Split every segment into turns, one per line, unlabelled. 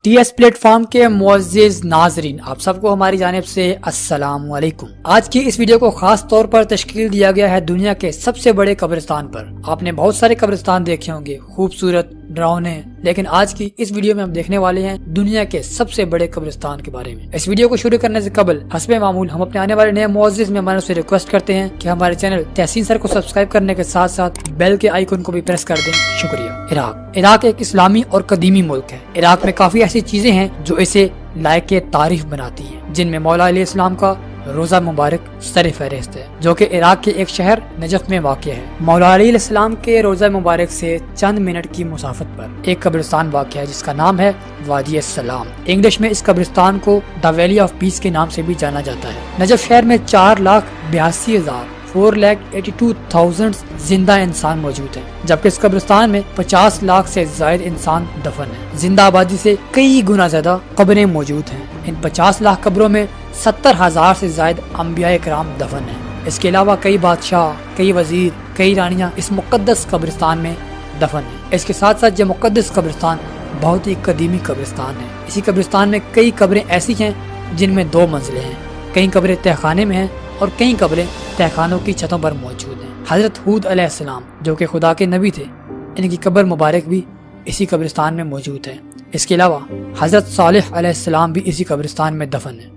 T S platform के मुअज़्ज़िज़ नाज़रीन, आप सबको हमारी जानिब से अस्सलामु अलैकुम। आज की इस वीडियो को खास तौर पर तश्कील दिया गया है दुनिया के सबसे बड़े कब्रिस्तान पर। आपने बहुत सारे कब्रिस्तान देखे होंगे, खूबसूरत, डरावने, लेकिन आज की इस वीडियो में हम देखने वाले हैं दुनिया के सबसे बड़े कब्रिस्तान के बारे में। इस वीडियो को शुरू करने से कबल हस्बे मामूल हम अपने आने वाले नए मुअज़्ज़िज़ मेहमानों से रिक्वेस्ट करते हैं कि हमारे चैनल तहसीन सर को सब्सक्राइब करने के साथ साथ बेल के आइकन को भी प्रेस कर दें। शुक्रिया। इराक एक इस्लामी और कदीमी मुल्क है। इराक में काफी ऐसी चीजें हैं जो इसे लायक तारीफ बनाती हैं, जिनमें मौला अलैहिस्सलाम का रोजा मुबारक सर फहरिस्त है, जो कि इराक के एक शहर नजफ में वाक़िया है। मौला अलैहिस्सलाम के रोजा मुबारक से चंद मिनट की मुसाफत पर एक कब्रिस्तान वाक़िया है जिसका नाम है वादी सलाम। इंग्लिश में इस कब्रिस्तान को द वैली ऑफ पीस के नाम से भी जाना जाता है। नजफ शहर में 4,82,482,000 जिंदा इंसान मौजूद हैं, जबकि इस कब्रिस्तान में 50 लाख से ज्यादा इंसान दफन हैं। जिंदा आबादी से कई गुना ज्यादा कब्रें मौजूद हैं। इन 50 लाख कब्रों में 70,000 से ज्यादा अंबिया इकराम दफन हैं। इसके अलावा कई बादशाह, कई वजीर, कई रानियां इस मुकद्दस कब्रिस्तान में दफन हैं। इसके साथ साथ ये मुकद्दस कब्रिस्तान बहुत ही कदीमी कब्रिस्तान है। इसी कब्रिस्तान में कई कब्रें ऐसी हैं जिनमें 2 मंजिलें हैं, कई कब्रें तहखाने में हैं और कई कब्रें तहखानों की छतों पर मौजूद हैं। हजरत हूद अलैहिस्सलाम जो कि खुदा के नबी थे, इनकी कब्र मुबारक भी इसी कब्रिस्तान में मौजूद है। इसके अलावा हजरत सालेह अलैहिस्सलाम भी इसी कब्रिस्तान में दफन है।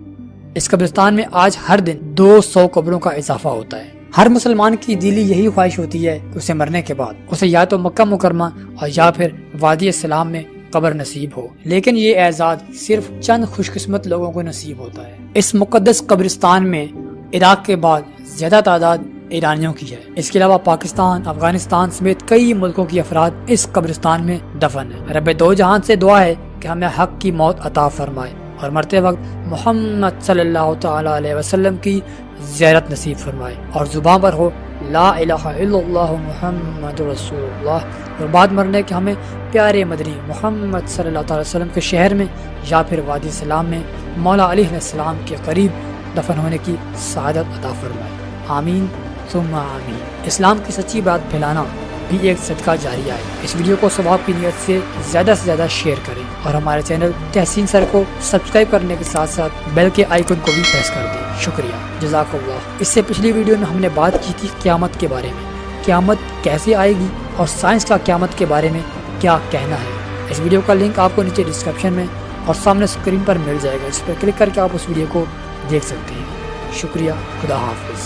इस कब्रिस्तान में आज हर दिन 200 कब्रों का इजाफा होता है। हर मुसलमान की दिली यही ख्वाहिश होती है कि उसे मरने के बाद उसे या तो मक्का मुकरमा और या फिर वादी सलाम में कब्र नसीब हो, लेकिन ये एजाज सिर्फ चंद खुशकिस्मत लोगों को नसीब होता है। इस मुकद्दस कब्रिस्तान में इराक के बाद ज्यादा तादाद ईरानियों की है। इसके अलावा पाकिस्तान, अफगानिस्तान समेत कई मुल्कों की अफराद इस कब्रिस्तान में दफन है। रब्बे दो जहान से दुआ है कि हमें हक की मौत अता फरमाए और मरते वक्त मोहम्मद सल्लल्लाहु तआला अलैहि वसल्लम की ज़ियारत नसीब फरमाए और जुबान पर हो ला इलाहा इल्लल्लाह मुहम्मदुर रसूलुल्लाह, और बाद मरने के हमें प्यारे मदनी मोहम्मद सल्लल्लाहु अलैहि वसल्लम के शहर में या फिर वादी सलाम में मौला अलैहिस्सलाम के करीब दफन होने की सआदत अता फरमाए। आमीन सुम्मा आमीन। इस्लाम की सच्ची बात फैलाना भी एक सदका जारिया है। इस वीडियो को सवाब की नियत से ज्यादा शेयर करें और हमारे चैनल तहसीन सर को सब्सक्राइब करने के साथ साथ बेल के आइकन को भी प्रेस कर दें। शुक्रिया, जज़ाकल्लाह। इससे पिछली वीडियो में हमने बात की थी क़यामत के बारे में, क़यामत कैसे आएगी और साइंस का क़यामत के बारे में क्या कहना है। इस वीडियो का लिंक आपको नीचे डिस्क्रिप्शन में और सामने स्क्रीन पर मिल जाएगा। इस पर क्लिक करके आप उस वीडियो को देख सकते हैं। शुक्रिया, खुदा हाफिज।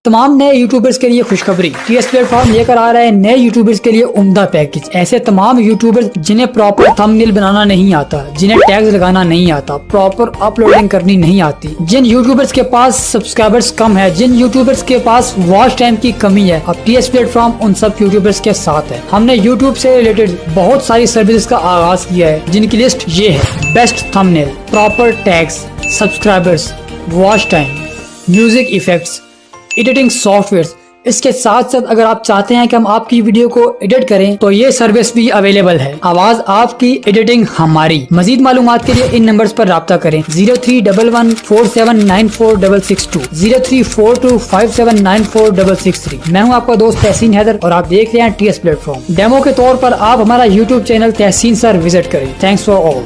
तमाम नए यूट्यूबर्स के लिए खुशखबरी, टीएस प्लेटफॉर्म लेकर आ रहा है नए यूट्यूबर्स के लिए उम्दा पैकेज। ऐसे तमाम यूट्यूबर्स जिन्हें प्रॉपर थंबनेल बनाना नहीं आता, जिन्हें टैग्स लगाना नहीं आता, प्रॉपर अपलोडिंग करनी नहीं आती, जिन यूट्यूबर्स के पास सब्सक्राइबर्स कम है, जिन यूट्यूबर्स के पास वॉच टाइम की कमी है, अब टीएस प्लेटफॉर्म उन सब यूट्यूबर्स के साथ है। हमने यूट्यूब से रिलेटेड बहुत सारी सर्विसेज का आगाज किया है, जिनकी लिस्ट ये है: best thumbnail, proper tags, subscribers, watch time, music effects, editing software. इसके साथ साथ अगर आप चाहते हैं कि हम आपकी वीडियो को एडिट करें तो ये सर्विस भी अवेलेबल है। आवाज आपकी, एडिटिंग हमारी। मजीद मालूमात के लिए इन नंबर्स पर राब्ता करें 031147946662, 0342579463। मैं हूं आपका दोस्त तहसीन हैदर और आप देख रहे हैं टीएस प्लेटफॉर्म। डेमो के तौर पर आप हमारा यूट्यूब चैनल तहसीन सर विजिट करें। Thanks for all.